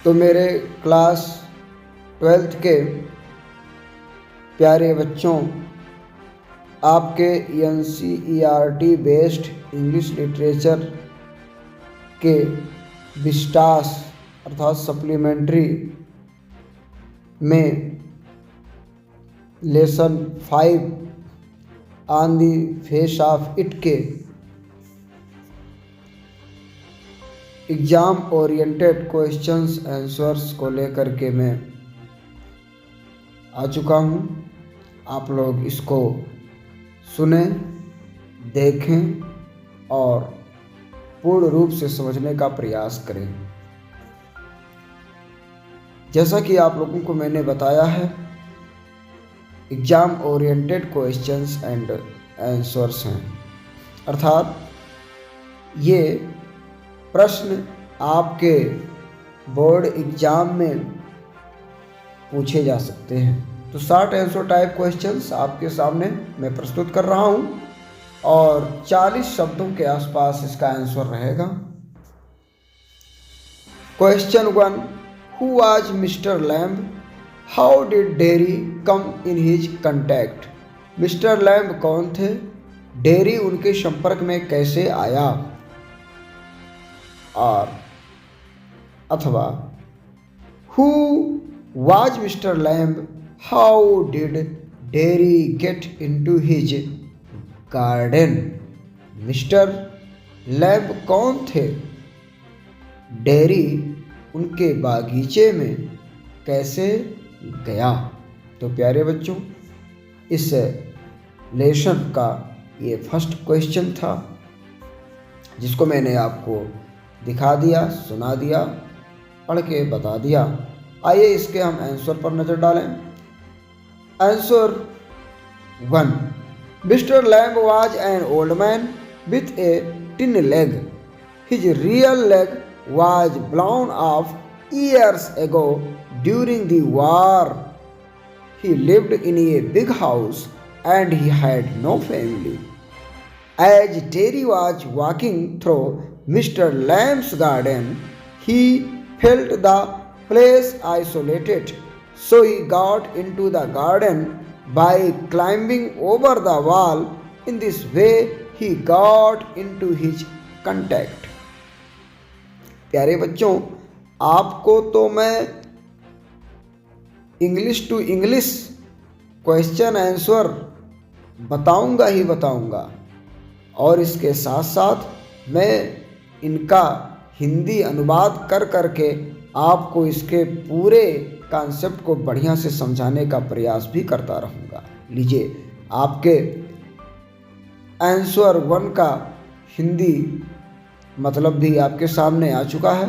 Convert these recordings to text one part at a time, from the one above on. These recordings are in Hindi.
तो मेरे क्लास 12th के प्यारे बच्चों, आपके NCERT बेस्ड इंग्लिश लिटरेचर के विस्टास अर्थात सप्लीमेंट्री में lesson 5 on the face of it के एग्ज़ाम ओरिएंटेड क्वेश्चंस आंसर्स को लेकर के मैं आ चुका हूँ। आप लोग इसको सुने, देखें और पूर्ण रूप से समझने का प्रयास करें। जैसा कि आप लोगों को मैंने बताया है, exam oriented questions and answers हैं, अर्थात ये प्रश्न आपके बोर्ड एग्ज़ाम में पूछे जा सकते हैं। तो शॉर्ट आंसर टाइप क्वेश्चंस आपके सामने मैं प्रस्तुत कर रहा हूँ और 40 शब्दों के आसपास इसका आंसर रहेगा। Question 1, who was mister lamb? How did dairy come in his contact? Mister lamb कौन थे? डेरी उनके संपर्क में कैसे आया? और अथवा who was mister lamb? How did dairy get into his garden? Mister lamb कौन थे? डेरी उनके बागीचे में कैसे गया? तो प्यारे बच्चों, इस लेसन का ये फर्स्ट क्वेश्चन था, जिसको मैंने आपको दिखा दिया, सुना दिया, पढ़ के बता दिया। आइए इसके हम आंसर पर नज़र डालें। Answer 1, mister lamb was an old man with A tin leg. His real leg was blown off years ago during the war. He lived in a big house and he had no family. As Terry was walking through Mr. Lamb's garden, he felt the place isolated, so he got into the garden by climbing over the wall. In this way, he got into his contact. प्यारे बच्चों, आपको तो मैं English to English question answer बताऊंगा ही बताऊंगा, और इसके साथ साथ मैं इनका हिंदी अनुवाद कर करके आपको इसके पूरे कॉन्सेप्ट को बढ़िया से समझाने का प्रयास भी करता रहूँगा। लीजिए, आपके आंसर 1 का हिंदी मतलब भी आपके सामने आ चुका है।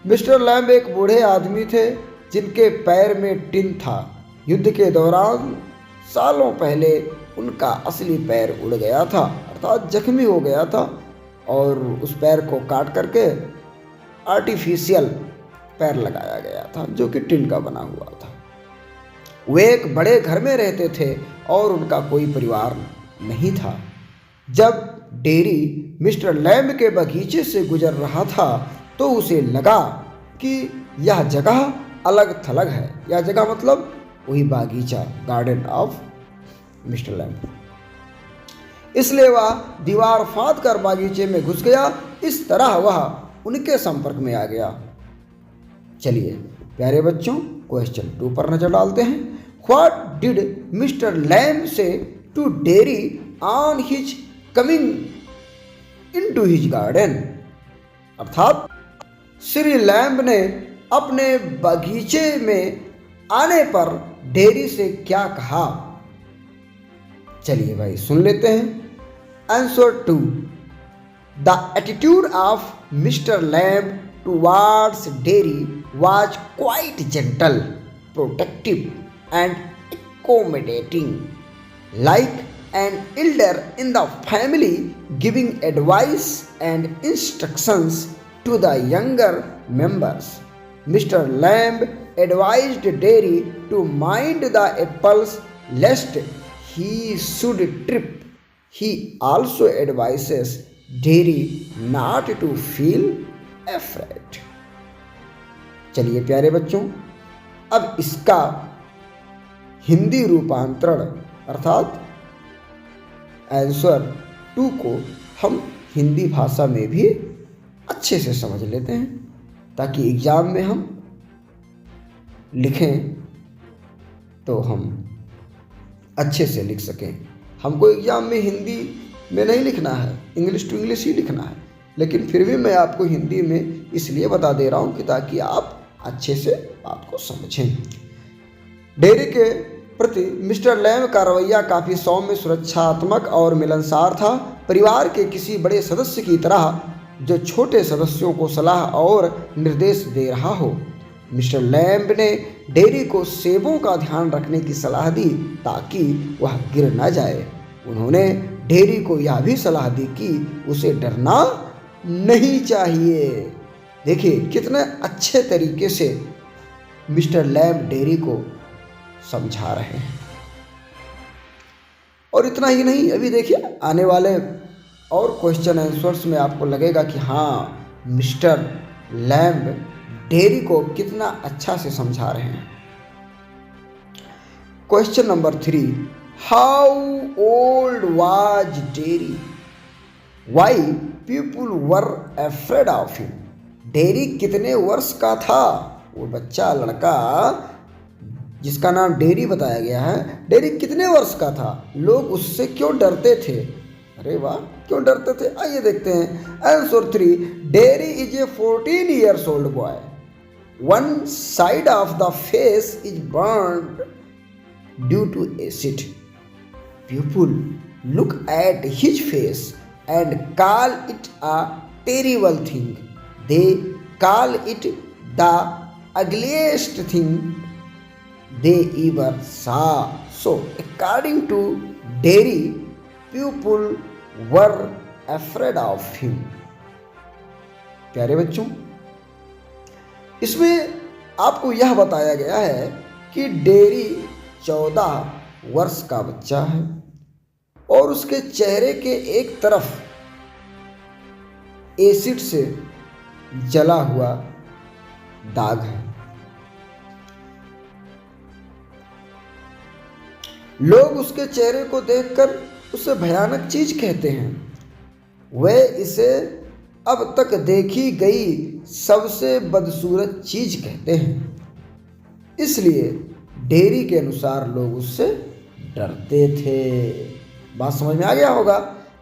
मिस्टर लैम्ब एक बूढ़े आदमी थे जिनके पैर में टिन था। युद्ध के दौरान सालों पहले उनका असली पैर उड़ गया था, अर्थात जख्मी हो गया था, और उस पैर को काट करके आर्टिफिशियल पैर लगाया गया था जो कि टिन का बना हुआ था। वे एक बड़े घर में रहते थे और उनका कोई परिवार नहीं था। जब डेरी मिस्टर लैम्ब के बगीचे से गुजर रहा था तो उसे लगा कि यह जगह अलग थलग है। यह जगह मतलब वही बागीचा, गार्डन ऑफ मिस्टर लैम्ब। इसलिए वह दीवार फांद कर बागीचे में घुस गया। इस तरह वह उनके संपर्क में आ गया। चलिए प्यारे बच्चों, क्वेश्चन 2 पर नजर डालते हैं। What did mister Lamb say to Derry on his coming into his garden? अर्थात श्री लैम्ब ने अपने बगीचे में आने पर डेरी से क्या कहा? चलिए भाई सुन लेते हैं। Answer 2, the attitude of mister lamb towards dairy was quite gentle, protective and accommodating, like an elder in the family giving advice and instructions to the younger members. Mr. Lamb advised Derry to mind the apples lest he should trip. He also advises Derry not to feel afraid. चलिए प्यारे बच्चों, अब इसका हिंदी रूपांतरण अर्थात आंसर 2 को हम हिंदी भाषा में भी अच्छे से समझ लेते हैं, ताकि एग्ज़ाम में हम लिखें तो हम अच्छे से लिख सकें। हमको एग्ज़ाम में हिंदी में नहीं लिखना है, इंग्लिश टू इंग्लिश ही लिखना है, लेकिन फिर भी मैं आपको हिंदी में इसलिए बता दे रहा हूँ कि ताकि आप अच्छे से बात को समझें। डेयरी के प्रति मिस्टर लैम का रवैया काफ़ी सौम्य, सुरक्षात्मक और मिलनसार था। परिवार के किसी बड़े सदस्य की तरह जो छोटे सदस्यों को सलाह और निर्देश दे रहा हो। मिस्टर लैम्ब ने डेयरी को सेबों का ध्यान रखने की सलाह दी ताकि वह गिर न जाए। उन्होंने डेयरी को यह भी सलाह दी कि उसे डरना नहीं चाहिए। देखिए कितने अच्छे तरीके से मिस्टर लैम्ब डेयरी को समझा रहे हैं। और इतना ही नहीं, अभी देखिए आने वाले और क्वेश्चन आंसर्स में आपको लगेगा कि हाँ, मिस्टर लैम्ब डेयरी को कितना अच्छा से समझा रहे हैं। Question number 3, how old was Derry, why people were afraid of him. Derry कितने वर्ष का था? वो बच्चा लड़का जिसका नाम डेयरी बताया गया है, डेयरी कितने वर्ष का था? लोग उससे क्यों डरते थे? अरे वाह, क्यों डरते थे? आइए देखते हैं। Answer 3, dairy is a 14 years old boy. One side of the face is burned due to acid. People look at his face and call it a terrible thing. They call it the ugliest thing they ever saw. So, according to Derry, people were afraid of him. प्यारे बच्चों, इसमें आपको यह बताया गया है कि डेयरी 14 वर्ष का बच्चा है और उसके चेहरे के एक तरफ एसिड से जला हुआ दाग है। लोग उसके चेहरे को देखकर उसे भयानक चीज कहते हैं। वे इसे अब तक देखी गई सबसे बदसूरत चीज कहते हैं। इसलिए डेयरी के अनुसार लोग उससे डरते थे। बात समझ में आ गया होगा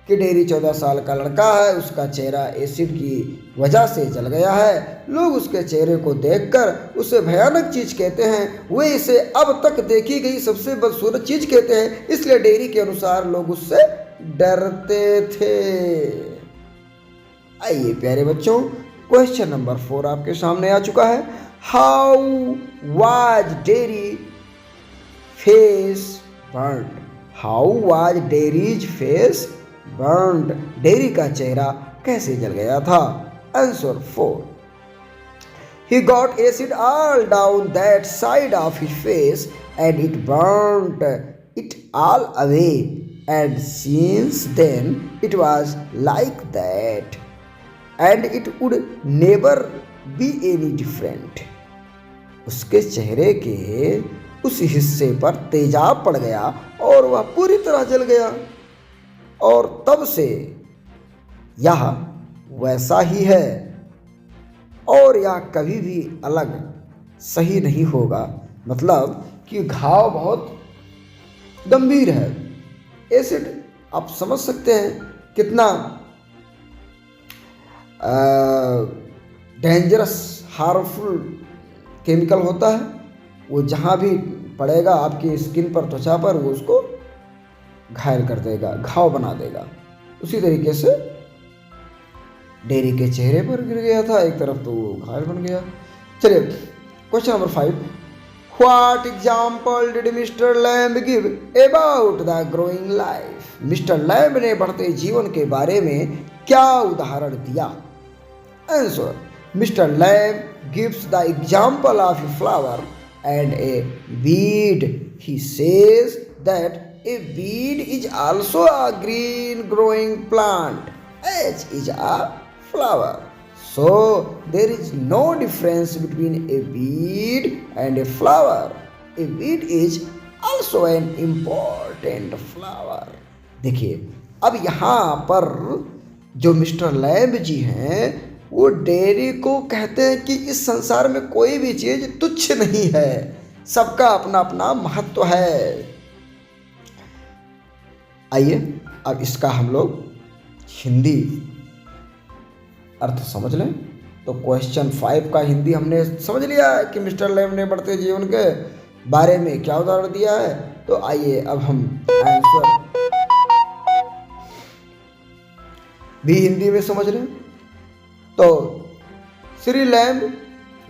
कि डेयरी 14 साल का लड़का है, उसका चेहरा एसिड की वजह से जल गया है। लोग उसके चेहरे को देखकर उसे भयानक चीज कहते हैं। वे इसे अब तक देखी गई सबसे बदसूरत चीज कहते हैं। इसलिए डेयरी के अनुसार लोग उससे डरते थे। आइए प्यारे बच्चों, क्वेश्चन नंबर 4 आपके सामने आ चुका है। How was dairy face burned, how was dairies face burned, dairy का चेहरा कैसे जल गया था? Answer 4, he got acid all down that side of his face and it burnt it all away, and since then it was like that and it would never be any different. उसके चेहरे के उस हिस्से पर तेजाब पड़ गया और वह पूरी तरह जल गया और तब से यह वैसा ही है और यह कभी भी अलग सही नहीं होगा। मतलब कि घाव बहुत गंभीर है। एसिड आप समझ सकते हैं कितना डेंजरस हार्मफुल केमिकल होता है। वो जहाँ भी पड़ेगा आपकी स्किन पर, त्वचा पर, वो उसको घायल कर देगा, घाव बना देगा। उसी तरीके से डेयरी के चेहरे पर गिर गया था, एक तरफ तो वो घायल बन गया। चलिए question number 5, what example did mister lamb give about the growing life. Mister Lamb ने बढ़ते जीवन के बारे में क्या उदाहरण दिया? Answer, mister lamb gives the example of a flower and a weed. He says that a weed is also a green growing plant as is a flower. So there is no difference between a weed and a flower. A weed is also an important flower. देखिए, अब यहाँ पर जो मिस्टर लैम्ब जी हैं वो डेरी को कहते हैं कि इस संसार में कोई भी चीज़ तुच्छ नहीं है, सबका अपना अपना महत्व है। आइए अब इसका हम लोग हिंदी अर्थ समझ लें। तो क्वेश्चन 5 का हिंदी हमने समझ लिया है कि मिस्टर लैम्ब ने बढ़ते जीवन के बारे में क्या उदाहरण दिया है। तो आइए अब हम आंसर भी हिंदी में समझ लें। तो श्री लैम्ब,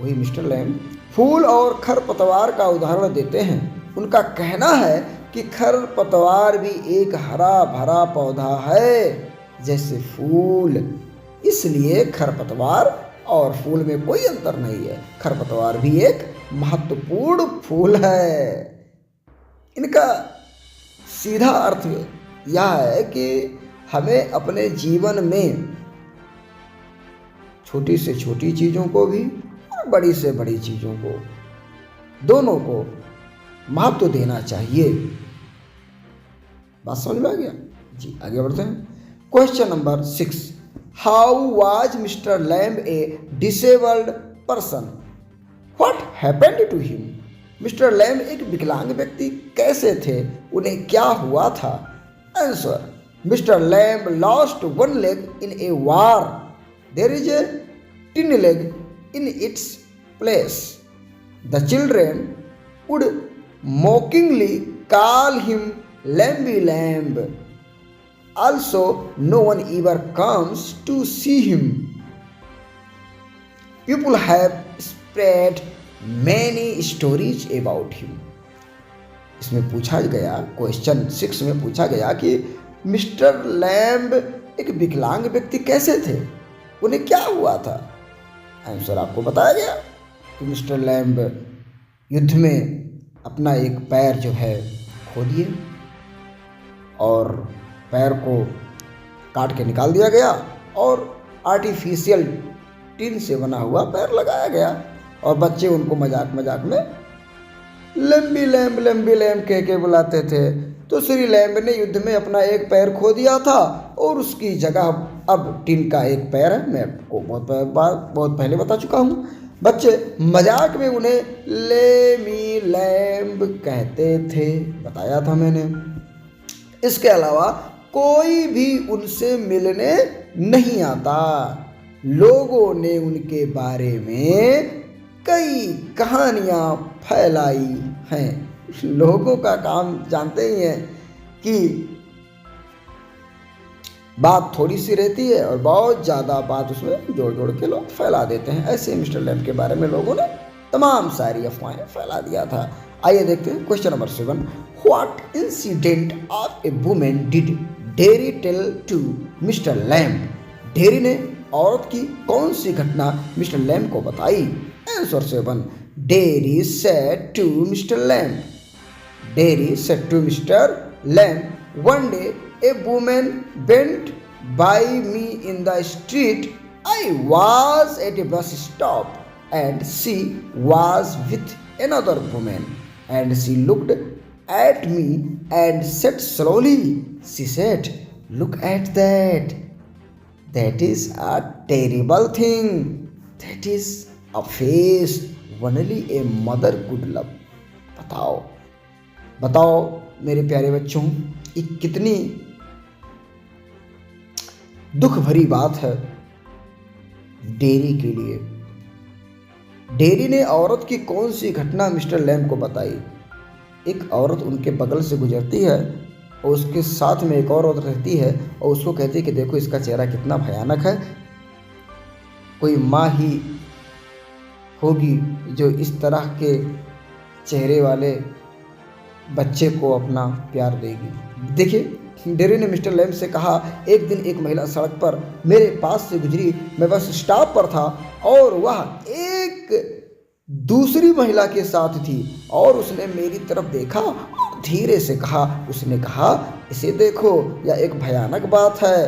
वही मिस्टर लैम्ब, फूल और खरपतवार का उदाहरण देते हैं। उनका कहना है कि खरपतवार भी एक हरा भरा पौधा है जैसे फूल, इसलिए खरपतवार और फूल में कोई अंतर नहीं है, खरपतवार भी एक महत्वपूर्ण फूल है। इनका सीधा अर्थ यह है कि हमें अपने जीवन में छोटी से छोटी चीज़ों को भी और बड़ी से बड़ी चीज़ों को, दोनों को महत्व देना चाहिए। बात समझ में आ गया जी? आगे बढ़ते हैं। Question number 6, how was mister Lamb a disabled person? What happened to him? Mister Lamb एक विकलांग व्यक्ति कैसे थे, उन्हें क्या हुआ था? Answer, mister Lamb lost one leg in a war. There is a tin leg in its place. The children would mockingly call him Lamby Lamb. Also, no one ever comes to see him. People have spread many stories about him. इसमें पूछा गया, क्वेश्चन 6 में पूछा गया कि मिस्टर लैम्ब एक विकलांग व्यक्ति कैसे थे, उन्हें क्या हुआ था? आंसर आपको बताया गया कि मिस्टर लैम्ब युद्ध में अपना एक पैर जो है खो दिए और पैर को काट के निकाल दिया गया और आर्टिफिशियल टिन से बना हुआ पैर लगाया गया और बच्चे उनको मजाक मजाक में लंबी लैम्ब कह के बुलाते थे। तो श्री लैम्ब ने युद्ध में अपना एक पैर खो दिया था और उसकी जगह अब टिन का एक पैर है। मैं आपको बहुत पहले बता चुका हूँ। बच्चे मजाक में उन्हें लेमी लैम्ब कहते थे, बताया था मैंने। इसके अलावा कोई भी उनसे मिलने नहीं आता। लोगों ने उनके बारे में कई कहानियाँ फैलाई हैं। लोगों का काम जानते ही हैं कि बात थोड़ी सी रहती है और बहुत ज़्यादा बात उसमें जोड़ जोड़ के लोग फैला देते हैं। ऐसे मिस्टर लैम्ब के बारे में लोगों ने तमाम सारी अफवाहें फैला दिया था। आइए देखते हैं question number 7, what incident of a women did Derry tell to mister Lamb? Derry ने औरत की कौन सी घटना मिस्टर लैम्ब को बताई? Answer 7, Derry said to mister Lamb. Derry said to Mr. Lamb, one day a woman went by me in the street. I was at a bus stop and she was with another woman. And she looked at me and said slowly, she said, look at that. That is a terrible thing. That is a face only a mother could love. बताओ मेरे प्यारे बच्चों, ये कितनी दुख भरी बात है डेरी के लिए। डेरी ने औरत की कौन सी घटना मिस्टर लैम्ब को बताई? एक औरत उनके बगल से गुजरती है और उसके साथ में एक और औरत रहती है और उसको कहती है कि देखो इसका चेहरा कितना भयानक है। कोई माँ ही होगी जो इस तरह के चेहरे वाले बच्चे को अपना प्यार देगी। देखिए, डेरी ने मिस्टर लैम्ब से कहा, एक दिन एक महिला सड़क पर मेरे पास से गुजरी। मैं बस स्टॉप पर था और वह एक दूसरी महिला के साथ थी और उसने मेरी तरफ देखा और धीरे से कहा, उसने कहा, इसे देखो, यह एक भयानक बात है।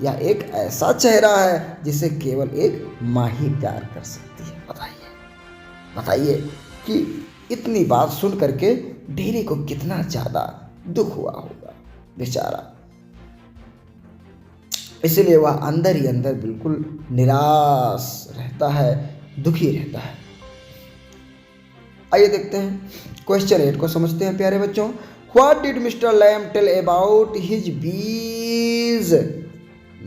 या एक ऐसा चेहरा है जिसे केवल एक माँ ही प्यार कर सकती है? बताइए बताइए कि इतनी बात सुन करके डेरी को कितना ज़्यादा दुख हुआ होगा बेचारा। इसलिए वह अंदर ही अंदर बिल्कुल निराश रहता है, दुखी रहता है। आइए देखते हैं क्वेश्चन 8 को समझते हैं प्यारे बच्चों। What did mister Lamb tell about his bees?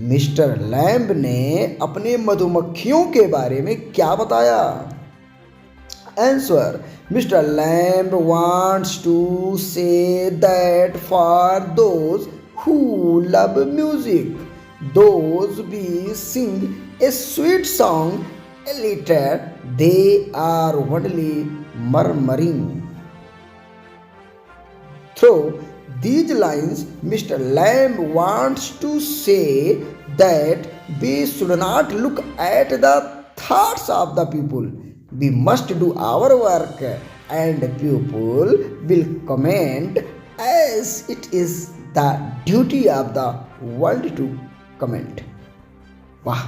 Mister Lamb ने अपने मधुमक्खियों के बारे में क्या बताया? Answer, mister Lamb wants to say that for those who love music, those bees sing a sweet song, a later they are only murmuring. Through these lines, Mr. Lamb wants to say that we should not look at the thoughts of the people. We must do our work and people will comment as it is the duty of the world to comment. वाह,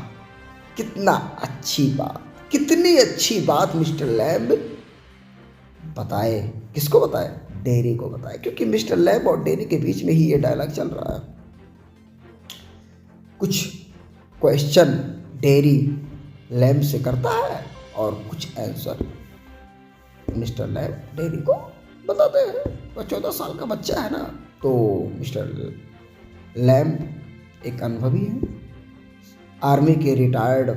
कितना अच्छी बात, कितनी अच्छी बात मिस्टर लैम्ब बताए। किसको बताए? डेरी को बताए, क्योंकि मिस्टर लैम्ब और डेरी के बीच में ही ये डायलॉग चल रहा है। कुछ क्वेश्चन डेरी लैम्ब से करता है और कुछ आंसर मिस्टर लैम्ब डेरी को बताते हैं। वह 14 साल का बच्चा है ना, तो मिस्टर लैम्ब एक अनुभवी है, आर्मी के रिटायर्ड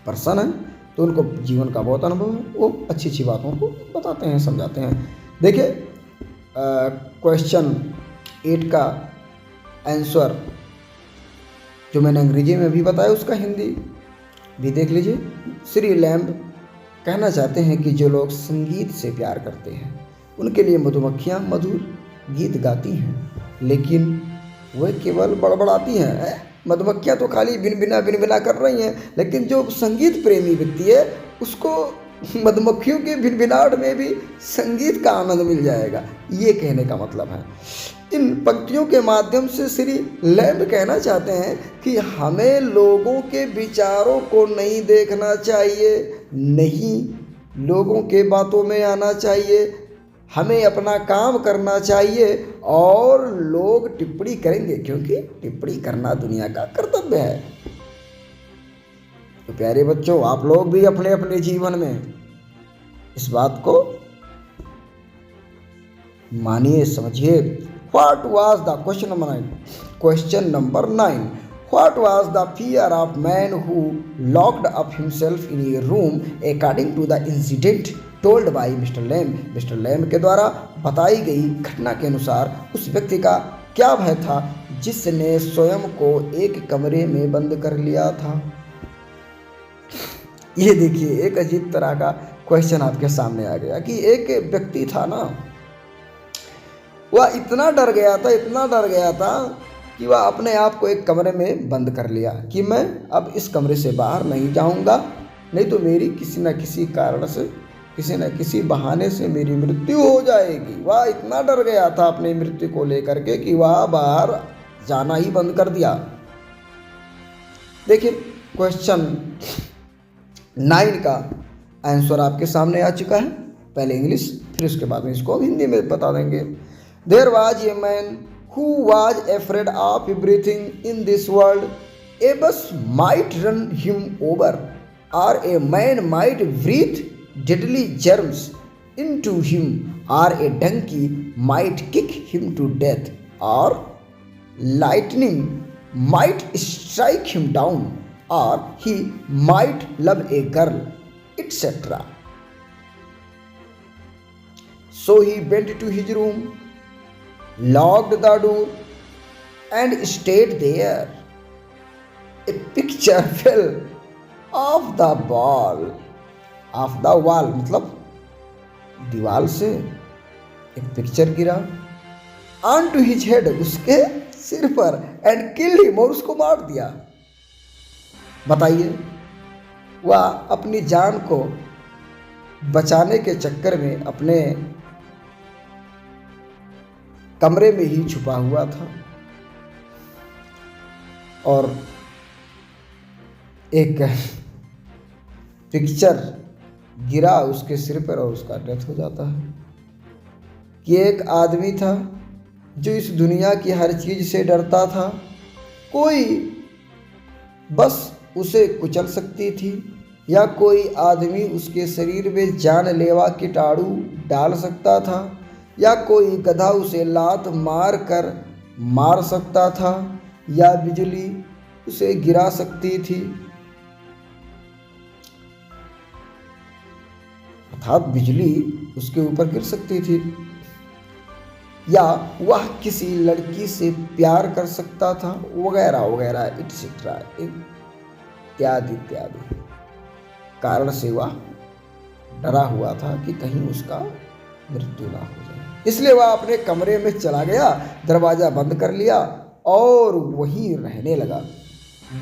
पर्सन है, तो उनको जीवन का बहुत अनुभव है। वो अच्छी अच्छी बातों को बताते हैं, समझाते हैं। देखिए क्वेश्चन 8 का आंसर जो मैंने अंग्रेजी में भी बताया, उसका हिंदी भी देख लीजिए। श्री लैम्ब कहना चाहते हैं कि जो लोग संगीत से प्यार करते हैं उनके लिए मधुमक्खियाँ मधुर गीत गाती हैं, लेकिन वे केवल बड़बड़ाती हैं। मधुमक्खियाँ तो खाली भिन-भिना कर रही हैं, लेकिन जो संगीत प्रेमी व्यक्ति है उसको मधुमक्खियों के भिनभिनाहट में भी संगीत का आनंद मिल जाएगा। ये कहने का मतलब है। इन पंक्तियों के माध्यम से श्री लैम्ब कहना चाहते हैं कि हमें लोगों के विचारों को नहीं देखना चाहिए, नहीं लोगों के बातों में आना चाहिए, हमें अपना काम करना चाहिए। और लोग टिप्पणी करेंगे, क्योंकि टिप्पणी करना दुनिया का कर्तव्य है। तो प्यारे बच्चों, आप लोग भी अपने अपने जीवन में इस बात को मानिए, समझिए। What was the question number 9। What was the fear of man who locked up himself in a room according to the incident told by Mr. Lamb? Mister Lamb के द्वारा बताई गई घटना के अनुसार उस व्यक्ति का क्या भय था जिसने स्वयं को एक कमरे में बंद कर लिया था? ये देखिए, एक अजीब तरह का क्वेश्चन आपके सामने आ गया कि एक व्यक्ति था ना, वह इतना डर गया था कि वह अपने आप को एक कमरे में बंद कर लिया कि मैं अब इस कमरे से बाहर नहीं जाऊंगा, नहीं तो मेरी किसी न किसी कारण से, किसी न किसी बहाने से मेरी मृत्यु हो जाएगी। वह इतना डर गया था अपनी मृत्यु को लेकर के कि वह बाहर जाना ही बंद कर दिया। देखिए क्वेश्चन 9 का आंसर आपके सामने आ चुका है। पहले इंग्लिश, फिर उसके बाद में इसको हिंदी में बता देंगे। There was a man who was afraid of everything in this world. A bus might run him over, or a man might breathe deadly germs into him, or a donkey might kick him to death, or lightning might strike him down, or he might love a girl, etc. So he went to his room, locked the door and stayed there. A picture fell off the wall मतलब दीवार से एक पिक्चर गिरा, onto his head, उसके सिर पर, and killed him, और उसको मार दिया। बताइए, वह अपनी जान को बचाने के चक्कर में अपने कमरे में ही छुपा हुआ था, और एक पिक्चर गिरा उसके सिर पर और उसका डेथ हो जाता है। कि एक आदमी था जो इस दुनिया की हर चीज़ से डरता था, कोई बस उसे कुचल सकती थी या कोई आदमी उसके शरीर में जानलेवा कीटाणु डाल सकता था या कोई गधा उसे लात मार कर मार सकता था या बिजली उसे गिरा सकती थी, अर्थात बिजली उसके ऊपर गिर सकती थी, या वह किसी लड़की से प्यार कर सकता था वगैरह वगैरह इट्सेट्रा इत्यादि इत्यादि कारण से वह डरा हुआ था कि कहीं उसका मृत्यु ना हो जाए। इसलिए वह अपने कमरे में चला गया, दरवाज़ा बंद कर लिया और वहीं रहने लगा।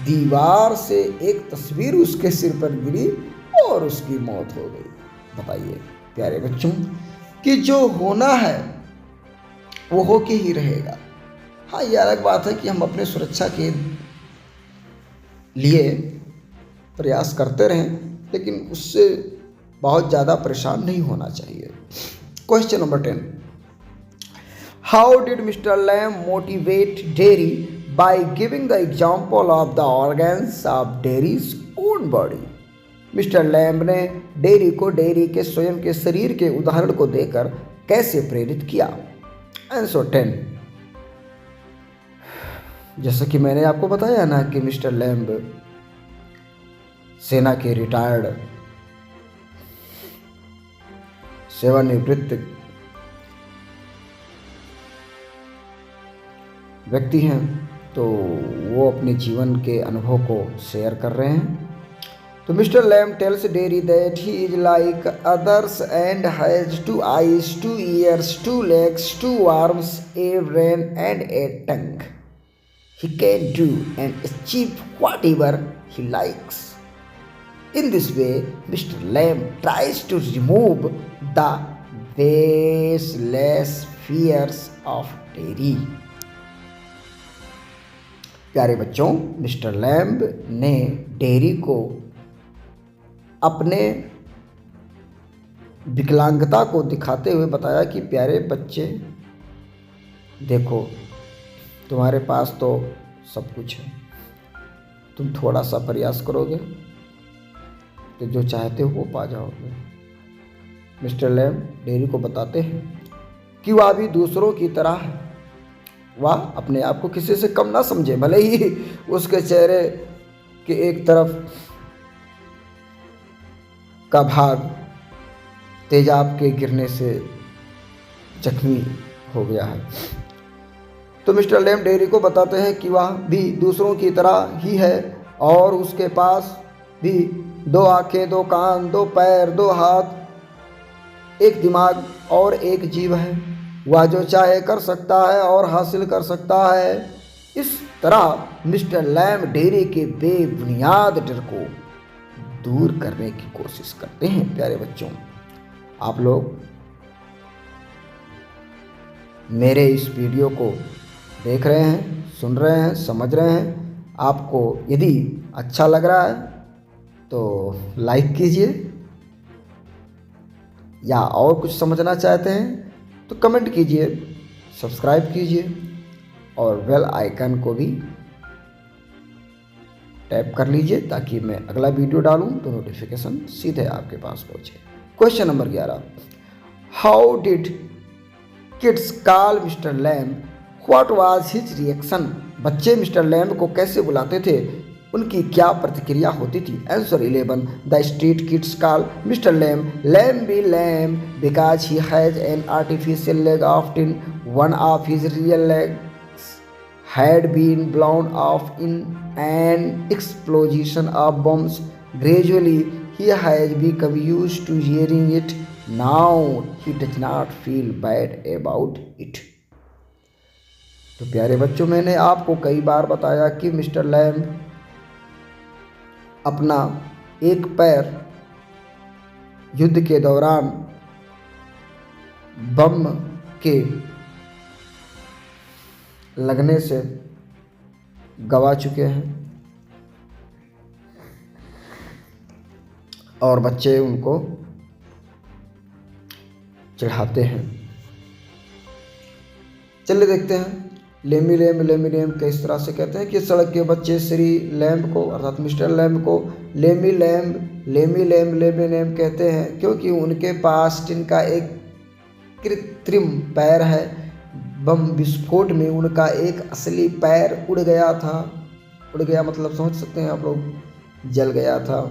दीवार से एक तस्वीर उसके सिर पर गिरी और उसकी मौत हो गई। बताइए प्यारे बच्चों कि जो होना है वो हो के ही रहेगा। हाँ, ये अलग बात है कि हम अपने सुरक्षा के लिए प्रयास करते रहें, लेकिन उससे बहुत ज़्यादा परेशान नहीं होना चाहिए। Question number 10, how did mister Lamb motivate Derry by giving the example of the organs of Derry's own body? Mister Lamb ने डेरी को डेरी के स्वयं के शरीर के उदाहरण को देकर कैसे प्रेरित किया? आंसर 10, जैसा कि मैंने आपको बताया ना कि मिस्टर लैम्ब सेना के रिटायर्ड सेवानिवृत्त व्यक्ति हैं, तो वो अपने जीवन के अनुभव को शेयर कर रहे हैं। तो mister Lamb tells Derry that he is like others and has 2 eyes, 2 ears, 2 legs, 2 arms, a brain and a tongue. He can do and achieve whatever he likes. In this way, Mr. Lamb tries to remove the baseless fears of dairy. प्यारे बच्चों, मिस्टर लैम्ब ने डेरी को अपने विकलांगता को दिखाते हुए बताया कि प्यारे बच्चे देखो, तुम्हारे पास तो सब कुछ है, तुम थोड़ा सा प्रयास करोगे तो जो चाहते हो वो पा जाओगे। मिस्टर लैम्ब डेरी को बताते हैं कि वह भी दूसरों की तरह है, वह अपने आप को किसी से कम ना समझे, भले ही उसके चेहरे के एक तरफ का भाग तेजाब के गिरने से जख्मी हो गया है। तो मिस्टर लैम्ब डेरी को बताते हैं कि वह भी दूसरों की तरह ही है और उसके पास भी 2 आंखें, 2 कान, 2 पैर, 2 हाथ, 1 दिमाग और 1 जीव है। वह जो चाहे कर सकता है और हासिल कर सकता है। इस तरह मिस्टर लैम्ब डेरी के बेबुनियाद डर को दूर करने की कोशिश करते हैं। प्यारे बच्चों, आप लोग मेरे इस वीडियो को देख रहे हैं, सुन रहे हैं, समझ रहे हैं। आपको यदि अच्छा लग रहा है तो लाइक कीजिए, या और कुछ समझना चाहते हैं तो कमेंट कीजिए, सब्सक्राइब कीजिए और बेल आइकन को भी टैप कर लीजिए ताकि मैं अगला वीडियो डालूं तो नोटिफिकेशन सीधे आपके पास पहुंचे। Question number 11, how did kids call Mister Lamb, what was his reaction? बच्चे मिस्टर लैम्ब को कैसे बुलाते थे, उनकी क्या प्रतिक्रिया होती थी? Answer 11, the street kids call Mister Lamb Lamby Lamb because he has an artificial leg off in one of his real legs had been blown off in an explosion of bombs. Gradually, he has become used to hearing it. Now, he does not feel bad about it. तो प्यारे बच्चों, मैंने आपको कई बार बताया कि मिस्टर लैम्ब अपना एक पैर युद्ध के दौरान बम के लगने से गवा चुके हैं और बच्चे उनको चढ़ाते हैं। चलिए देखते हैं लेमी लैम्ब किस तरह से कहते हैं कि सड़क के बच्चे श्री लैम्ब को अर्थात मिस्टर लैम्ब को लेमी लैम्ब कहते हैं क्योंकि उनके पास टिन का एक कृत्रिम पैर है। बम विस्फोट में उनका एक असली पैर उड़ गया था। उड़ गया मतलब समझ सकते हैं आप लोग, जल गया था।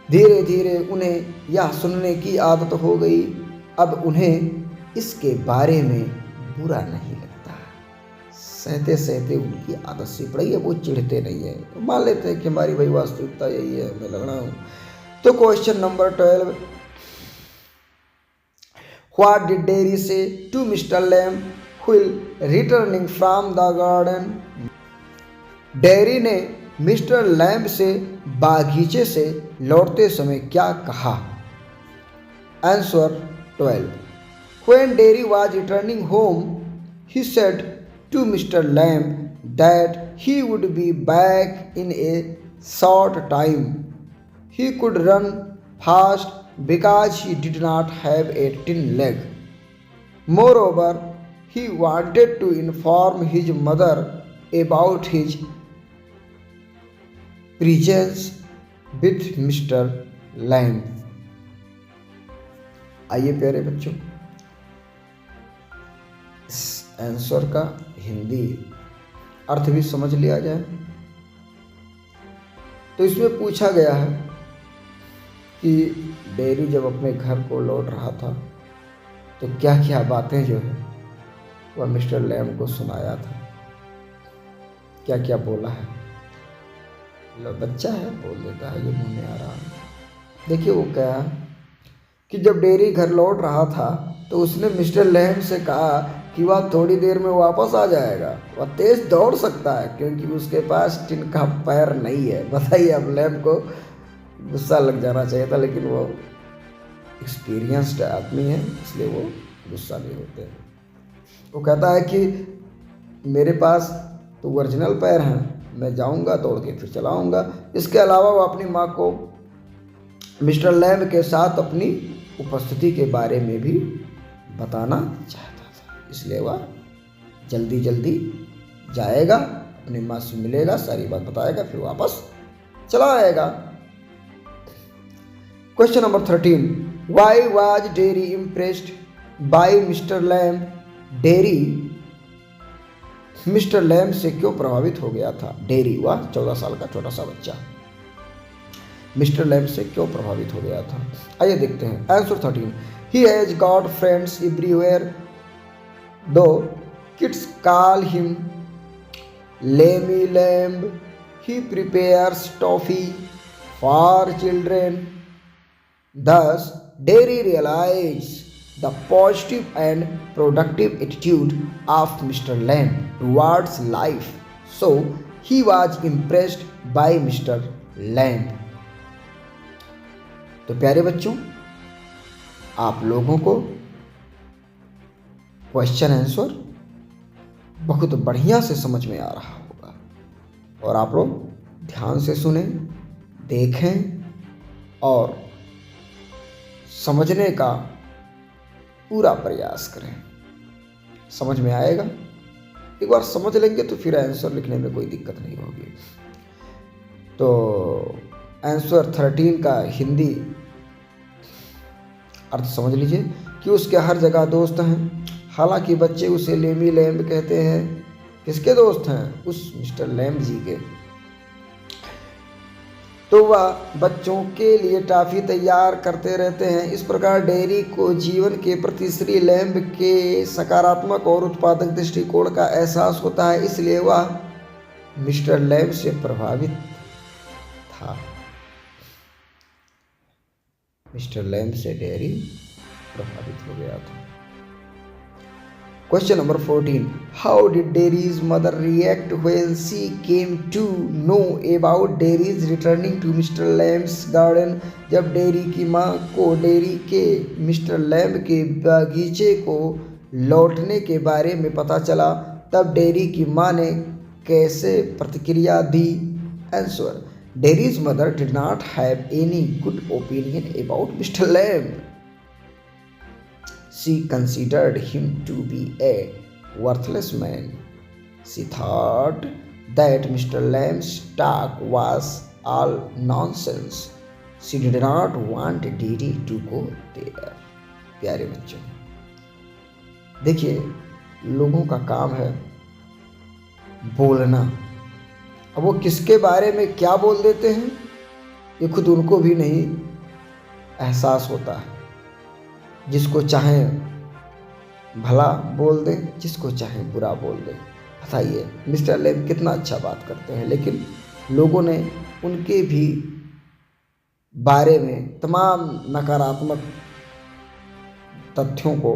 धीरे धीरे उन्हें यह सुनने की आदत हो गई। अब उन्हें इसके बारे में बुरा नहीं लगता। सहते सहते उनकी आदत सी पड़ी है, वो चिढ़ते नहीं है। तो मान लेते हैं कि हमारी भाई वास्तविकता यही है, मैं लग रहा हूँ। तो question number 12, what did Derry say to mister Lamb while returning from the garden? Derry ने मिस्टर लैम्ब से बागीचे से लौटते समय क्या कहा? Answer 12, when Derry was returning home, he said to Mr. Lamb that he would be back in a short time. He could run fast because he did not have a tin leg. Moreover, he wanted to inform his mother about his presence with Mr. Lamb. आइए प्यारे बच्चों, इस आंसर का हिंदी अर्थ भी समझ लिया जाए। तो इसमें पूछा गया है कि डेरी जब अपने घर को लौट रहा था तो क्या क्या बातें जो है वह मिस्टर लैम्ब को सुनाया था, क्या क्या बोला है। बच्चा है, बोल देता है, ये मुंह में आ रहा है। देखिए वो क्या कि जब डेरी घर लौट रहा था तो उसने मिस्टर लैम्ब से कहा कि वह थोड़ी देर में वापस आ जाएगा, वह तेज दौड़ सकता है क्योंकि उसके पास टिन का पैर नहीं है। बताइए, अब लैम्ब को गुस्सा लग जाना चाहिए था, लेकिन वो एक्सपीरियंस्ड आदमी है इसलिए वो गुस्सा नहीं होते। वो कहता है कि मेरे पास तो ओरिजिनल पैर हैं, मैं जाऊंगा दौड़ के फिर चलाऊंगा। इसके अलावा वो अपनी माँ को मिस्टर लैम्ब के साथ अपनी उपस्थिति के बारे में भी बताना चाहता था, इसलिए वह जल्दी जल्दी जाएगा, अपनी माँ से मिलेगा, सारी बात बताएगा, फिर वापस चला आएगा। Question number 13, why was dairy impressed by mister Lamb? Dairy mister Lamb से क्यों प्रभावित हो गया था? डेरी वह 14 साल का छोटा सा बच्चा मिस्टर लैम्ब से क्यों प्रभावित हो गया था? आइए देखते हैं। Answer 13, he has got friends everywhere though kids call him Lamey Lamb. He prepares toffee for children. Thus, Derry realized the positive and productive attitude of Mr. Lamb towards life. So, he was impressed by Mr. Lamb. तो प्यारे बच्चों, आप लोगों को क्वेश्चन आंसर बहुत बढ़िया से समझ में आ रहा होगा और आप लोग ध्यान से सुने, देखें और समझने का पूरा प्रयास करें। समझ में आएगा। एक बार समझ लेंगे तो फिर आंसर लिखने में कोई दिक्कत नहीं होगी। तो आंसर 13 का हिंदी अर्थ समझ लीजिए कि उसके हर जगह दोस्त हैं। हालांकि बच्चे उसे लेमी लैम्ब कहते हैं। किसके दोस्त हैं? उस मिस्टर लैम्ब जी के। तो वह बच्चों के लिए टॉफ़ी तैयार करते रहते हैं। इस प्रकार डेरी को जीवन के प्रति श्री लैम्ब के सकारात्मक और उत्पादक दृष्टिकोण का एहसास होता है, इसलिए वह मिस्टर लैम्ब से प्रभावित था। मिस्टर लैम्ब से डेरी प्रभावित हो गया था। Question number 14. How did Derry's mother react when she came to know about Derry's returning to Mr. Lamb's garden? जब डेरी की माँ को डेरी के मिस्टर लैम्ब के बागीचे को लौटने के बारे में पता चला तब डेरी की माँ ने कैसे प्रतिक्रिया दी? Answer, Derry's mother did not have any good opinion about Mister Lamb. She considered him to be a worthless man. She thought that Mr. Lamb's talk was all nonsense. She did not want Didi to go there. प्यारे बच्चों, देखिए, लोगों का काम है बोलना. अब वो किसके बारे में क्या बोल देते हैं ये खुद उनको भी नहीं एहसास होता है. जिसको चाहे भला बोल दें, जिसको चाहे बुरा बोल दें. बताइए, मिस्टर लैम्ब कितना अच्छा बात करते हैं, लेकिन लोगों ने उनके भी बारे में तमाम नकारात्मक तथ्यों को,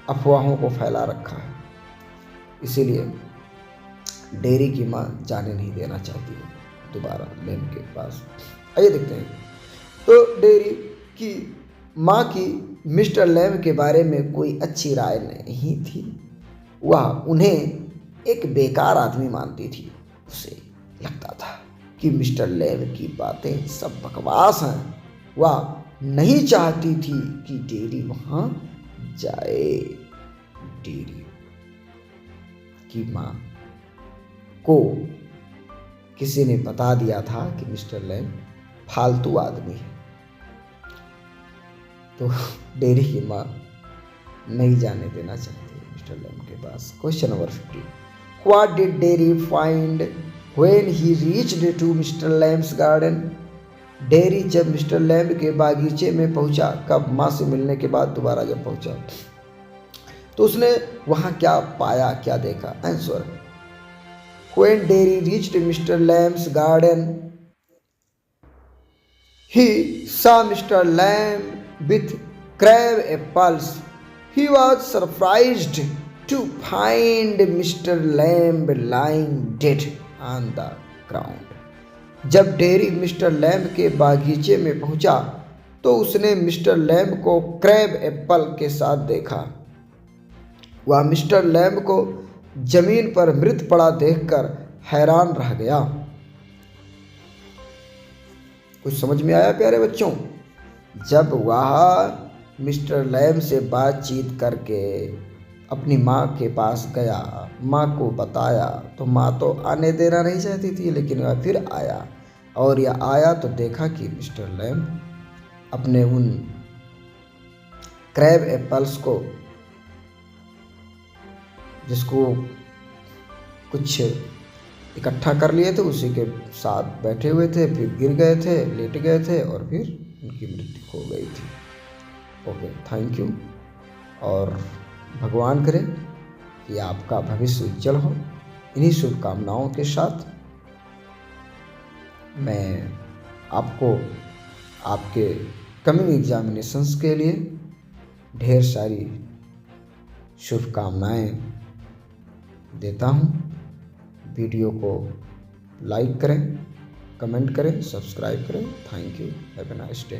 अफवाहों को फैला रखा है. इसीलिए डेरी की माँ जाने नहीं देना चाहती है दोबारा लैम्ब के पास. आइए देखते हैं. तो डेरी की माँ की मिस्टर लैम्ब के बारे में कोई अच्छी राय नहीं थी. वह उन्हें एक बेकार आदमी मानती थी. उसे लगता था कि मिस्टर लैम्ब की बातें सब बकवास हैं. वह नहीं चाहती थी कि डेरी वहाँ जाए. डेरी की माँ को किसी ने बता दिया था कि मिस्टर लैम्ब फालतू आदमी है. तो डेरी की माँ नहीं जाने देना चाहती मिस्टर लैम्ब के पास. Question number 50. What did Derry find when he reached to Mister Lamb's garden? Derry जब मिस्टर लैम्ब के बागीचे में पहुंचा, कब? माँ से मिलने के बाद दोबारा जब पहुंचा, तो उसने वहां क्या पाया, क्या देखा? Answer, when dairy reached mister Lamb's garden he saw Mr. Lamb with crab apples. He was surprised to find Mr. Lamb lying dead on the ground. जब डेरी मिस्टर लैम्ब के बागीचे में पहुंचा तो उसने मिस्टर लैम्ब को क्रैब एप्पल के साथ देखा. वह मिस्टर लैम्ब को जमीन पर मृत पड़ा देखकर हैरान रह गया. कुछ समझ में आया प्यारे बच्चों? जब वह मिस्टर लैम्ब से बातचीत करके अपनी माँ के पास गया, माँ को बताया, तो माँ तो आने देना नहीं चाहती थी, लेकिन वह फिर आया. और यह आया तो देखा कि मिस्टर लैम्ब अपने उन क्रैब एप्पल्स को, जिसको कुछ इकट्ठा कर लिए थे, उसी के साथ बैठे हुए थे, फिर गिर गए थे, लेट गए थे और फिर उनकी मृत्यु हो गई थी. Okay, thank you. और भगवान करे कि आपका भविष्य उज्जवल हो. इन्हीं शुभकामनाओं के साथ मैं आपको आपके कमिंग एग्जामिनेशंस के लिए ढेर सारी शुभकामनाएं देता हूँ. वीडियो को लाइक करें, कमेंट करें, सब्सक्राइब करें. Thank you. Have a nice day.